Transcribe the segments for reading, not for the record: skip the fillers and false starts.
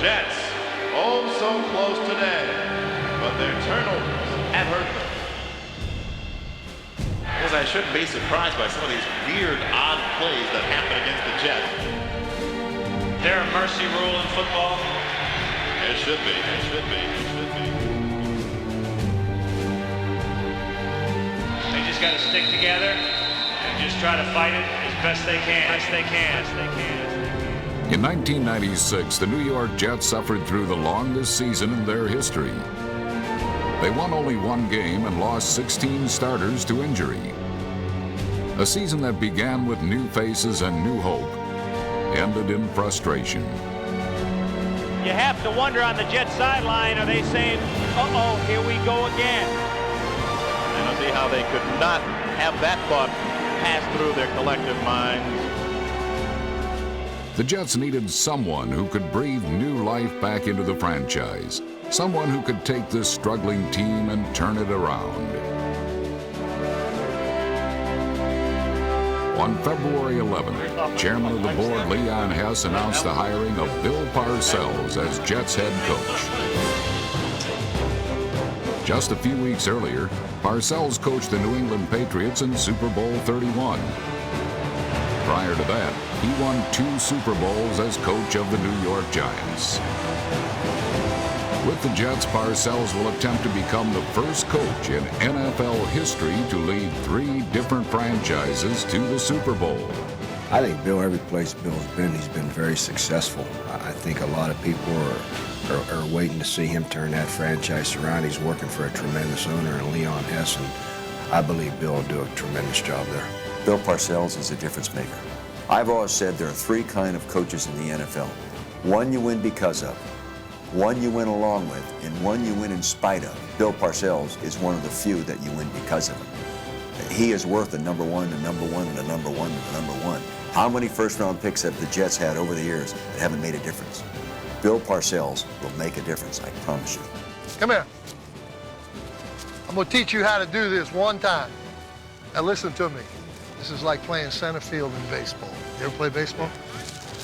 Jets, oh so close today, but their turnovers have hurt them. Because I shouldn't be surprised by some of these weird, odd plays that happen against the Jets. Is there a mercy rule in football? There should be, there should be, there should be. They just got to stick together and just try to fight it as best they can. Best they can. Best they can. In 1996, the New York Jets suffered through the longest season in their history. They won only one game and lost 16 starters to injury. A season that began with new faces and new hope ended in frustration. You have to wonder on the Jets sideline, are they saying, uh-oh, here we go again? And I'll see how they could not have that thought pass through their collective minds. The Jets needed someone who could breathe new life back into the franchise. Someone who could take this struggling team and turn it around. On February 11th, Chairman of the Board Leon Hess announced the hiring of Bill Parcells as Jets head coach. Just a few weeks earlier, Parcells coached the New England Patriots in Super Bowl 31. Prior to that, he won 2 Super Bowls as coach of the New York Giants. With the Jets, Parcells will attempt to become the first coach in NFL history to lead 3 different franchises to the Super Bowl. I think Bill, every place Bill's been, he's been very successful. I think a lot of people are waiting to see him turn that franchise around. He's working for a tremendous owner in Leon Hess, and I believe Bill will do a tremendous job there. Bill Parcells is a difference maker. I've always said there are 3 kinds of coaches in the NFL. One you win because of, one you win along with, and one you win in spite of. Bill Parcells is one of the few that you win because of him. He is worth a number 1, a number 1, and a number 1, and a number 1. How many first-round picks have the Jets had over the years that haven't made a difference? Bill Parcells will make a difference, I promise you. Come here. I'm going to teach you how to do this one time. Now listen to me. This is like playing center field in baseball. You ever play baseball?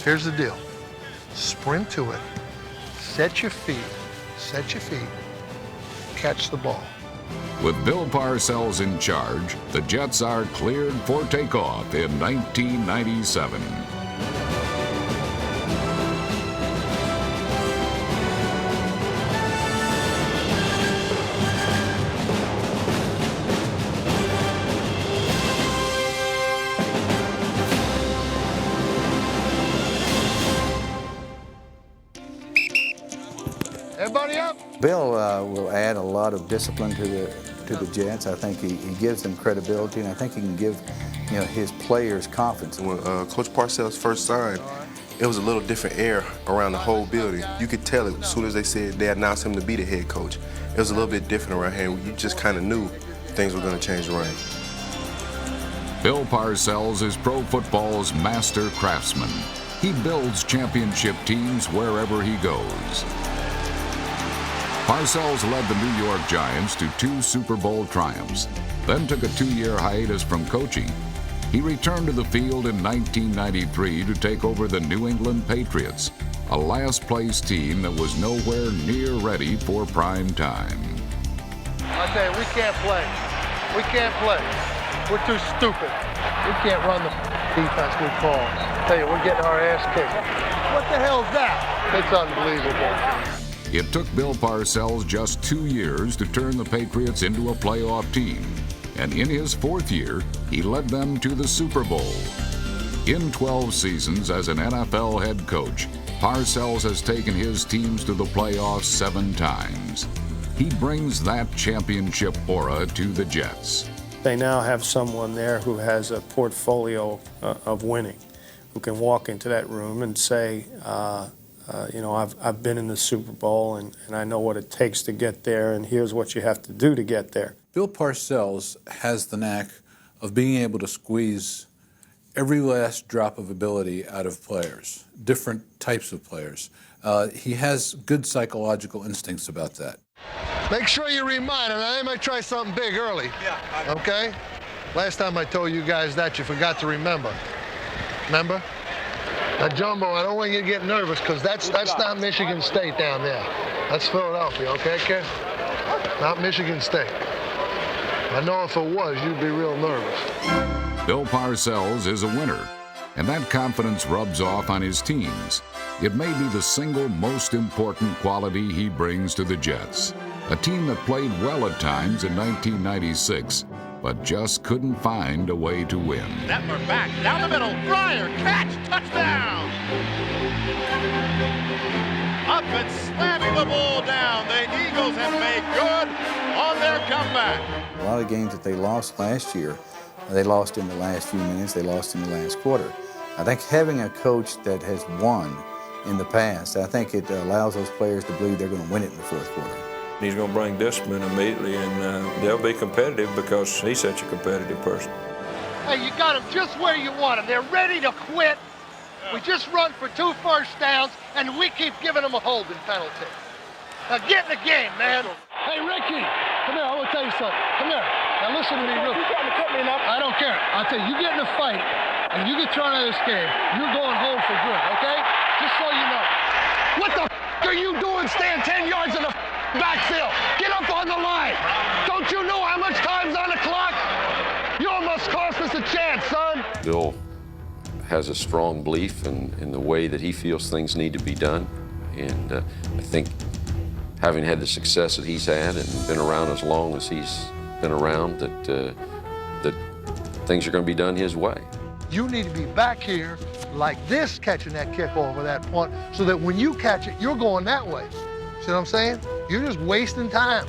Here's the deal. Sprint to it. Set your feet, catch the ball. With Bill Parcells in charge, the Jets are cleared for takeoff in 1997. Everybody up? Bill will add a lot of discipline to the Jets. I think he gives them credibility, and I think he can give his players confidence. When Coach Parcells first signed, it was a little different air around the whole building. You could tell it as soon as they announced him to be the head coach. It was a little bit different around here. You just kind of knew things were going to change around. Bill Parcells is pro football's master craftsman. He builds championship teams wherever he goes. Parcells led the New York Giants to 2 Super Bowl triumphs, then took a 2-year hiatus from coaching. He returned to the field in 1993 to take over the New England Patriots, a last-place team that was nowhere near ready for prime time. I tell you, we can't play. We can't play. We're too stupid. We can't run the defense we call. I tell you, we're getting our ass kicked. What the hell's that? It's unbelievable. It took Bill Parcells just 2 years to turn the Patriots into a playoff team, and in his 4th year, he led them to the Super Bowl. In 12 seasons as an NFL head coach, Parcells has taken his teams to the playoffs 7 times. He brings that championship aura to the Jets. They now have someone there who has a portfolio of winning, who can walk into that room and say, I've been in the Super Bowl and I know what it takes to get there, and here's what you have to do to get there. Bill Parcells has the knack of being able to squeeze every last drop of ability out of players, different types of players. He has good psychological instincts about that. Make sure you remind him. They might try something big early. Yeah. Okay? Last time I told you guys that, you forgot to remember. Remember? Now, Jumbo, I don't want you to get nervous because that's not Michigan State down there. That's Philadelphia, okay, kid? Not Michigan State. I know if it was, you'd be real nervous. Bill Parcells is a winner, and that confidence rubs off on his teams. It may be the single most important quality he brings to the Jets. A team that played well at times in 1996, but just couldn't find a way to win. Netler back, down the middle, Fryer, catch, touchdown! Up and slamming the ball down. The Eagles have made good on their comeback. A lot of games that they lost last year, they lost in the last few minutes, they lost in the last quarter. I think having a coach that has won in the past, I think it allows those players to believe they're going to win it in the fourth quarter. He's going to bring discipline immediately, and they'll be competitive because he's such a competitive person. Hey, you got them just where you want them. They're ready to quit. We just run for 2 first downs, and we keep giving them a holding penalty. Now get in the game, man. Hey, Ricky, come here. I want to tell you something. Come here. Now listen to me real quick. You trying to cut me enough? I don't care. I'll tell you, you get in a fight, and you get thrown out of this game, you're going home for good, okay? Just so you know. What the are you doing staying 10 yards in the backfield? Get up on the line. Don't you know how much time's on the clock? You almost cost us a chance, son. Bill has a strong belief in the way that he feels things need to be done. And I think having had the success that he's had and been around as long as he's been around, that things are going to be done his way. You need to be back here like this, catching that kick over that point, so that when you catch it, you're going that way. See what I'm saying? You're just wasting time.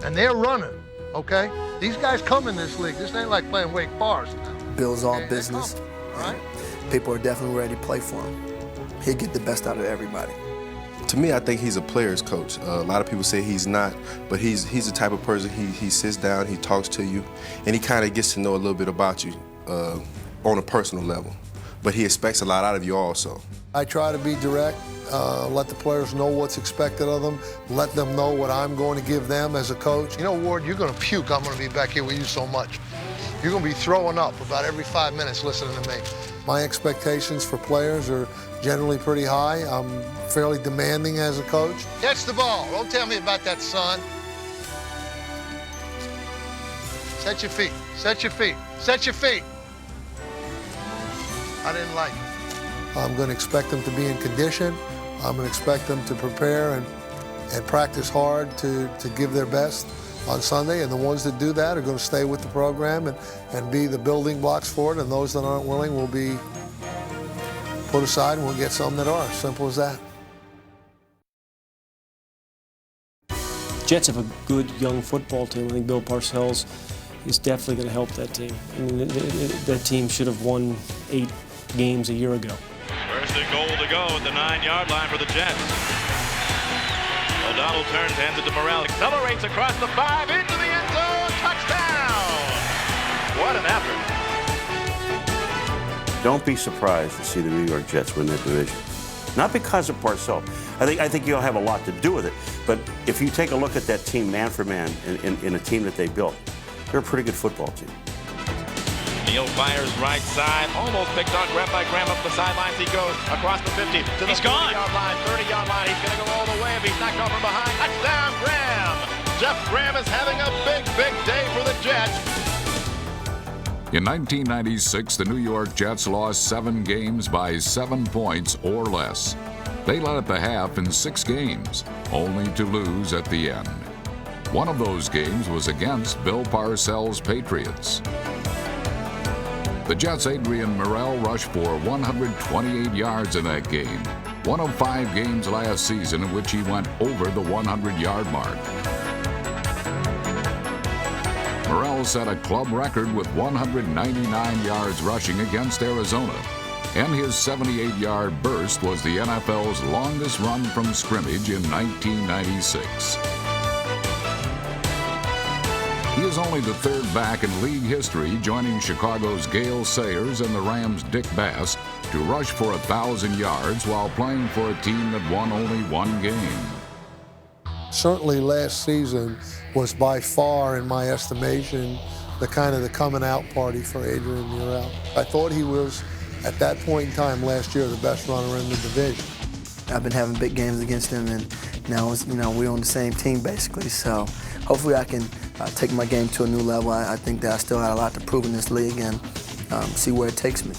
And they're running, okay? These guys come in this league. This ain't like playing Wake Forest. Bill's all business. All right? People are definitely ready to play for him. He'll get the best out of everybody. To me, I think he's a player's coach. A lot of people say he's not, but he's the type of person, he sits down, he talks to you, and he kind of gets to know a little bit about you on a personal level. But he expects a lot out of you also. I try to be direct, let the players know what's expected of them, let them know what I'm going to give them as a coach. You know, Ward, you're going to puke. I'm going to be back here with you so much. You're going to be throwing up about every 5 minutes listening to me. My expectations for players are generally pretty high. I'm fairly demanding as a coach. Catch the ball. Don't tell me about that, son. Set your feet. Set your feet. Set your feet. I didn't like it. I'm going to expect them to be in condition. I'm going to expect them to prepare and practice hard to give their best on Sunday, and the ones that do that are going to stay with the program and be the building blocks for it, and those that aren't willing will be put aside, and we'll get some that are. Simple as that. Jets have a good young football team. I think Bill Parcells is definitely going to help that team. I mean, that team should have won 8 games a year ago. First and goal to go at the 9-yard line for the Jets. O'Donnell turns, hands it to Morrell, accelerates across the 5, into the end zone, touchdown! What an effort. Don't be surprised to see the New York Jets win that division. Not because of Parcells. I think you'll have a lot to do with it. But if you take a look at that team man for man in a team that they built, they're a pretty good football team. Neal fires right side, almost picked on, grabbed by Graham up the sidelines. He goes across the 50 to the 40-yard line, 30-yard line. He's going to go all the way if he's knocked off from behind. Touchdown, Graham! Jeff Graham is having a big, big day for the Jets. In 1996, the New York Jets lost 7 games by 7 points or less. They led at the half in 6 games, only to lose at the end. One of those games was against Bill Parcells' Patriots. The Jets' Adrian Morrell rushed for 128 yards in that game, one of 5 games last season in which he went over the 100-yard mark. Morrell set a club record with 199 yards rushing against Arizona, and his 78-yard burst was the NFL's longest run from scrimmage in 1996. He is only the 3rd back in league history, joining Chicago's Gale Sayers and the Rams' Dick Bass, to rush for 1,000 yards while playing for a team that won only 1 game. Certainly last season was by far, in my estimation, the coming out party for Adrian Morrell. I thought he was at that point in time last year, the best runner in the division. I've been having big games against him, and now we're on the same team basically. So hopefully I can take my game to a new level. I think that I still got a lot to prove in this league and see where it takes me.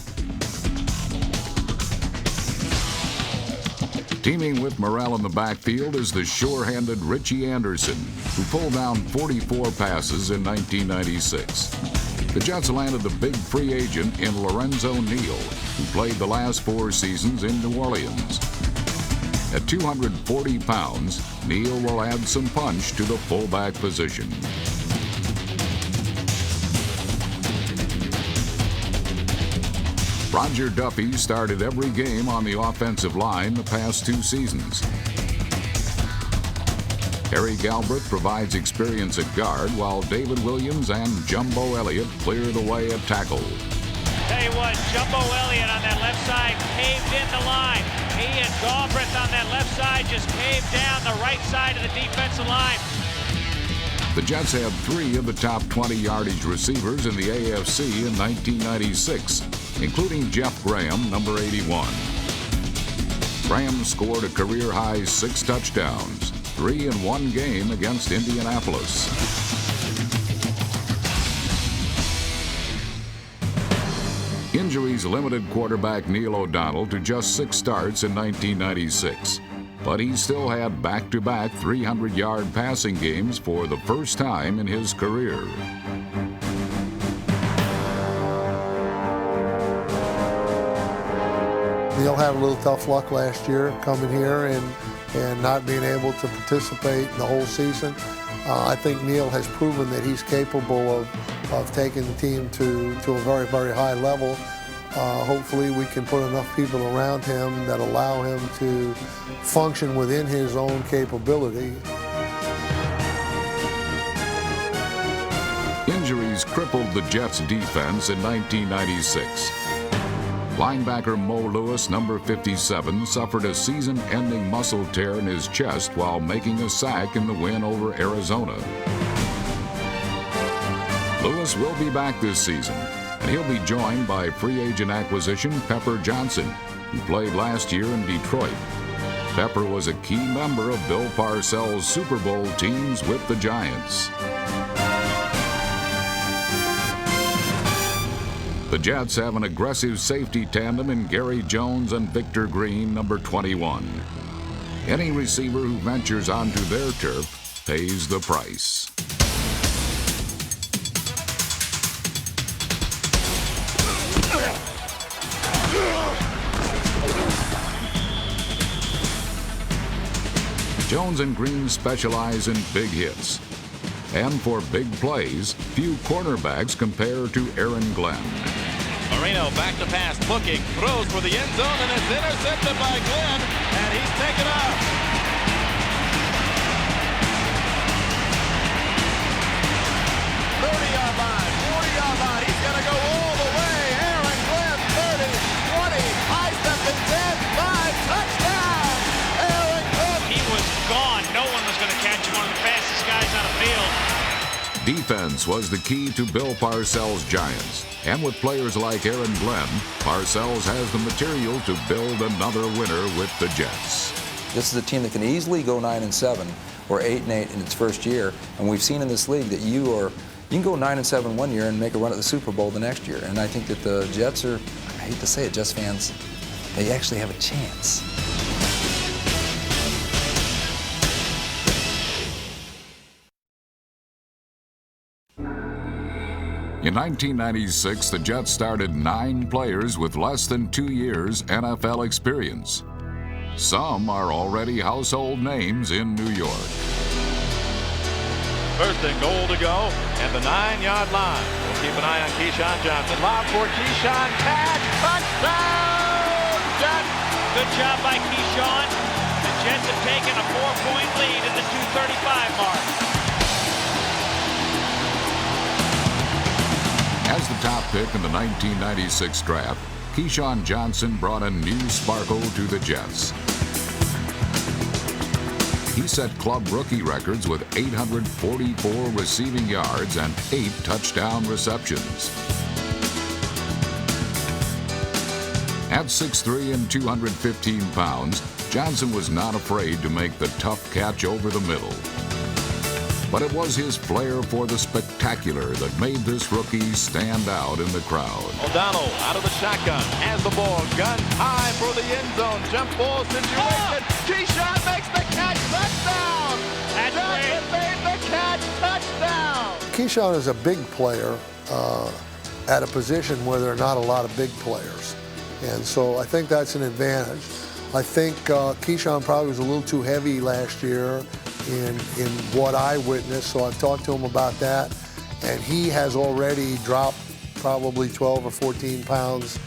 Teaming with Morrell in the backfield is the sure-handed Richie Anderson, who pulled down 44 passes in 1996. The Jets landed the big free agent in Lorenzo Neal, who played the last 4 seasons in New Orleans. At 240 pounds, Neal will add some punch to the fullback position. Roger Duffy started every game on the offensive line the past 2 seasons. Harry Galbraith provides experience at guard, while David Williams and Jumbo Elliott clear the way at tackle. Tell you what, Jumbo Elliott on that left side caved in the line. He and Galbraith on that left side just caved down the right side of the defensive line. The Jets had 3 of the top 20 yardage receivers in the AFC in 1996, including Jeff Graham, number 81. Graham scored a career-high 6 touchdowns, 3 in one game against Indianapolis. Injuries limited quarterback Neil O'Donnell to just 6 starts in 1996, but he still had back-to-back 300-yard passing games for the first time in his career. Neil had a little tough luck last year coming here and not being able to participate the whole season. I think Neil has proven that he's capable of taking the team to a very, very high level. Hopefully we can put enough people around him that allow him to function within his own capability. Injuries crippled the Jets' defense in 1996. Linebacker Mo Lewis, number 57, suffered a season-ending muscle tear in his chest while making a sack in the win over Arizona. Lewis will be back this season, and he'll be joined by free agent acquisition Pepper Johnson, who played last year in Detroit. Pepper was a key member of Bill Parcells' Super Bowl teams with the Giants. The Jets have an aggressive safety tandem in Gary Jones and Victor Green, number 21. Any receiver who ventures onto their turf pays the price. Jones and Green specialize in big hits. And for big plays, few cornerbacks compare to Aaron Glenn. Marino back to pass, looking, throws for the end zone, and it's intercepted by Glenn, and he's taken off. '30-yard line, 40-yard line, he's going to go all the way. Aaron Glenn, 30, 20, high step to 10, 5, touchdown. Aaron Glenn. He was gone. No one was going to catch him, one of the fastest guys on the field. Defense was the key to Bill Parcells' Giants. And with players like Aaron Glenn, Parcells has the material to build another winner with the Jets. This is a team that can easily go 9-7 or 8-8 in its first year. And we've seen in this league that you can go 9-7 one year and make a run at the Super Bowl the next year. And I think that the Jets are, I hate to say it, Jets fans, they actually have a chance. In 1996, the Jets started 9 players with less than 2 years NFL experience. Some are already household names in New York. First and goal to go at the 9-yard line. We'll keep an eye on Keyshawn Johnson. Lob for Keyshawn, catch, touchdown, Jets! Good job by Keyshawn. The Jets have taken a 4-point lead at the 2:35 mark. As the top pick in the 1996 draft, Keyshawn Johnson brought a new sparkle to the Jets. He set club rookie records with 844 receiving yards and 8 touchdown receptions. At 6'3" and 215 pounds, Johnson was not afraid to make the tough catch over the middle. But it was his flair for the spectacular that made this rookie stand out in the crowd. O'Donnell out of the shotgun, has the ball, gun high for the end zone, jump ball situation. Keyshawn makes the catch, touchdown! Johnson made the catch, touchdown! Keyshawn is a big player at a position where there are not a lot of big players. And so I think that's an advantage. I think Keyshawn probably was a little too heavy last year in what I witnessed, so I've talked to him about that. And he has already dropped probably 12 or 14 pounds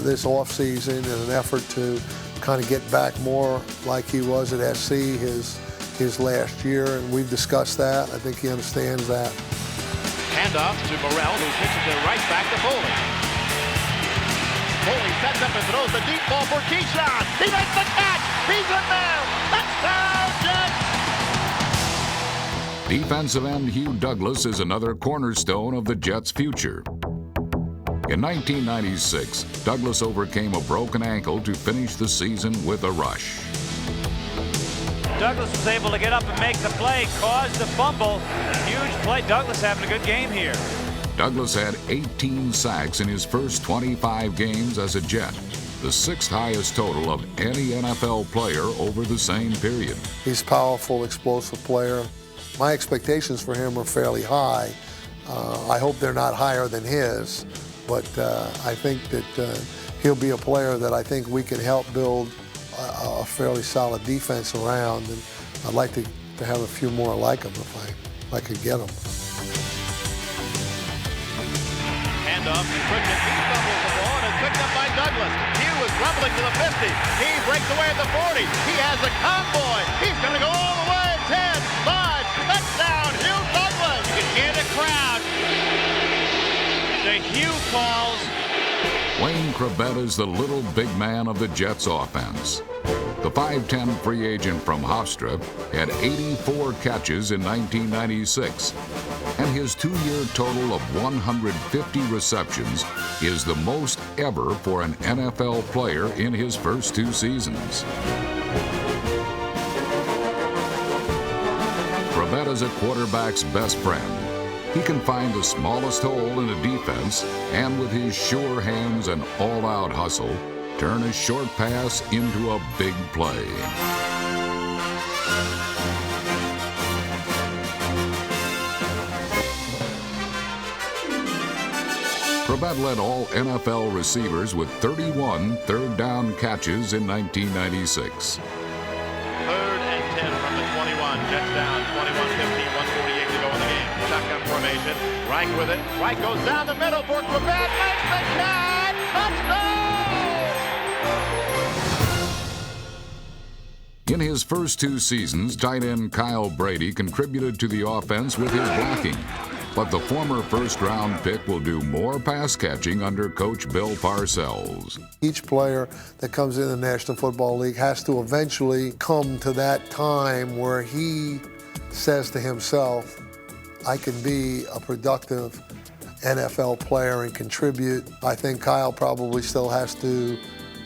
this offseason in an effort to kind of get back more like he was at SC his last year, and we've discussed that. I think he understands that. Handoff to Morrell, who pitches it right back to Foley. Foley sets up and throws the deep ball for Keyshawn. He makes the catch. He's in there. Touchdown, Jets! Defensive end Hugh Douglas is another cornerstone of the Jets' future. In 1996, Douglas overcame a broken ankle to finish the season with a rush. Douglas was able to get up and make the play, caused the fumble. Huge play. Douglas having a good game here. Douglas had 18 sacks in his first 25 games as a Jet, the sixth highest total of any NFL player over the same period. He's a powerful, explosive player. My expectations for him are fairly high. I hope they're not higher than his, but I think that he'll be a player that I think we can help build a fairly solid defense around, and I'd like to have a few more like him if I could get them. Handoff to Cricket. He fumbles the ball and is picked up by Douglas. Hugh is rumbling to the 50. He breaks away at the 40. He has a convoy. He's going to go all the way. 10, 5, touchdown, Hugh Douglas. You can hear the crowd. The Hugh calls. Wayne Kravett is the little big man of the Jets offense. The 5'10" free agent from Hofstra had 84 catches in 1996, and his two-year total of 150 receptions is the most ever for an NFL player in his first two seasons. Kravett is a quarterback's best friend. He can find the smallest hole in a defense, and with his sure hands and all-out hustle, turn a short pass into a big play. Kravett led all NFL receivers with 31 third-down catches in 1996. Third and 10 from the 21. Jets down 21-15, 1:48 to go in the game. Shotgun formation. Reich with it. Reich goes down the middle for Kravett. Makes the catch. Touchdown! In his first two seasons, tight end Kyle Brady contributed to the offense with his blocking. But the former first-round pick will do more pass catching under Coach Bill Parcells. Each player that comes in the National Football League has to eventually come to that time where he says to himself, I can be a productive NFL player and contribute. I think Kyle probably still has to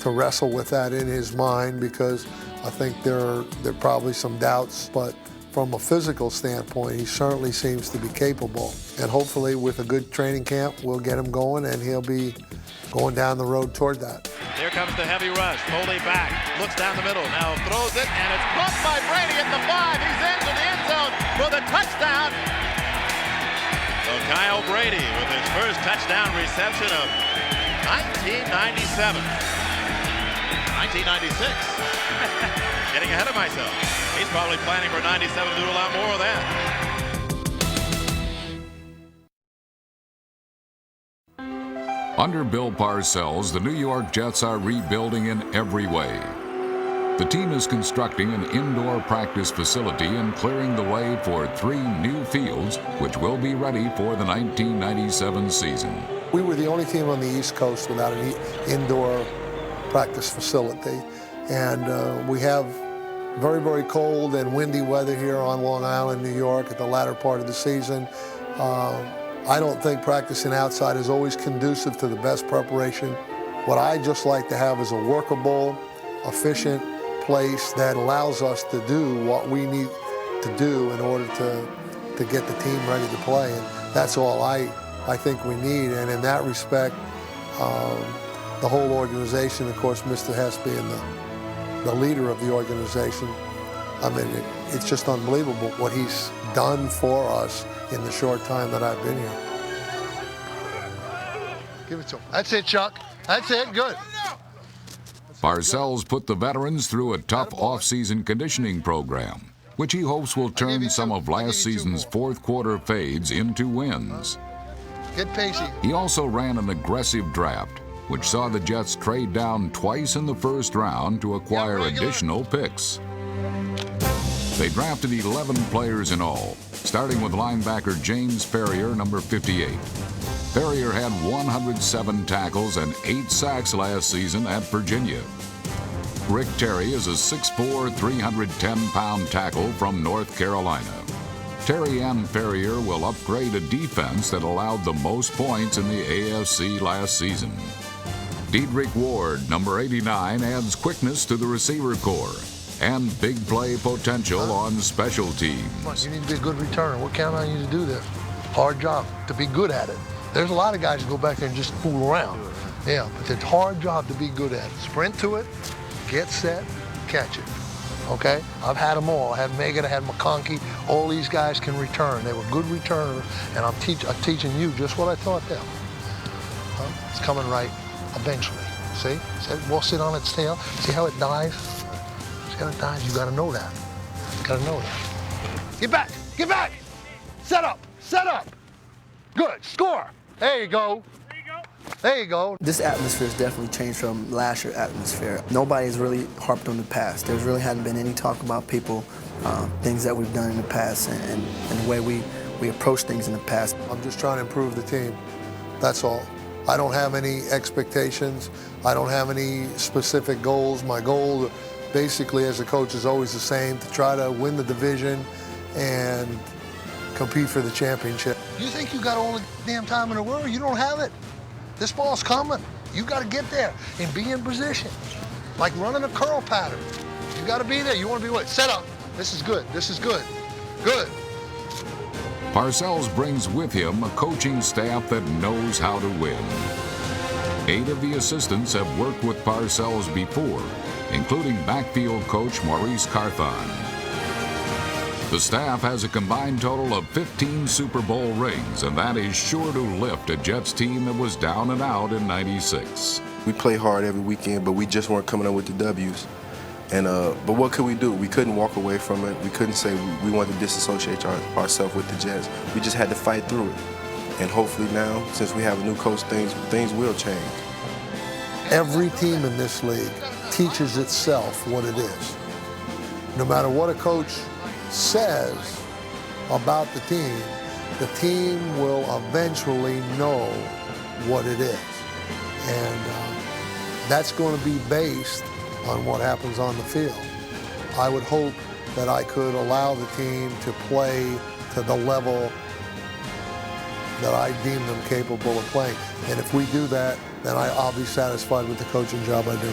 wrestle with that in his mind, because I think there are probably some doubts, but from a physical standpoint, he certainly seems to be capable. And hopefully with a good training camp, we'll get him going, and he'll be going down the road toward that. Here comes the heavy rush. Foley back, looks down the middle, now throws it, and it's caught by Brady at the 5. He's into the end zone for the touchdown. So Kyle Brady with his first touchdown reception of 1997. 1996. Getting ahead of myself. He's probably planning for 97 to do a lot more of that. Under Bill Parcells, the New York Jets are rebuilding in every way. The team is constructing an indoor practice facility and clearing the way for 3 new fields, which will be ready for the 1997 season. We were the only team on the East Coast without an indoor practice facility. And we have very, very cold and windy weather here on Long Island, New York at the latter part of the season. I don't think practicing outside is always conducive to the best preparation What I just like to have is a workable, efficient place that allows us to do what we need to do in order to get the team ready to play. And that's all I think we need. And in that respect, the whole organization, of course, Mr. Hess being the leader of the organization, I mean, it's just unbelievable what he's done for us in the short time that I've been here. Give it to him. That's it, Chuck. That's it. Good. Parcells put the veterans through a tough off-season conditioning program, which he hopes will turn some of last season's fourth quarter fades into wins. Get pacey. He also ran an aggressive draft, which saw the Jets trade down twice in the first round to acquire additional picks. They drafted 11 players in all, starting with linebacker James Ferrier, number 58. Ferrier had 107 tackles and 8 sacks last season at Virginia. Rick Terry is a 6'4", 310-pound tackle from North Carolina. Terry and Ferrier will upgrade a defense that allowed the most points in the AFC last season. Dedrick Ward, number 89, adds quickness to the receiver corps and big play potential on special teams. You need to be a good returner. We're counting on you to do this. Hard job to be good at it. There's a lot of guys who go back there and just fool around. Yeah, but it's a hard job to be good at it. Sprint to it, get set, catch it. Okay? I've had them all. I had Megan, I had McConkey. All these guys can return. They were good returners, and I'm teaching you just what I taught them. It's coming right eventually. See? We'll sit on its tail. See how it dives? See how it dives? You got to know that. You got to know that. Get back! Get back! Set up! Set up! Good. Score! There you go. There you go. This atmosphere has definitely changed from last year's atmosphere. Nobody's really harped on the past. There really hadn't been any talk about people, things that we've done in the past and the way we approach things in the past. I'm just trying to improve the team. That's all. I don't have any expectations. I don't have any specific goals. My goal, basically, as a coach is always the same, to try to win the division and compete for the championship. You think you got all the damn time in the world? You don't have it. This ball's coming. You got to get there and be in position. Like running a curl pattern. You got to be there. You want to be what? Set up. This is good. This is good. Good. Parcells brings with him a coaching staff that knows how to win. 8 of the assistants have worked with Parcells before, including backfield coach Maurice Carthon. The staff has a combined total of 15 Super Bowl rings, and that is sure to lift a Jets team that was down and out in '96. We play hard every weekend, but we just weren't coming up with the W's. And but what could we do? We couldn't walk away from it. We couldn't say we wanted to disassociate ourselves with the Jets. We just had to fight through it. And hopefully now, since we have a new coach, things will change. Every team in this league teaches itself what it is. No matter what a coach says about the team will eventually know what it is. And that's going to be based on what happens on the field. I would hope that I could allow the team to play to the level that I deem them capable of playing. And if we do that, then I'll be satisfied with the coaching job I do.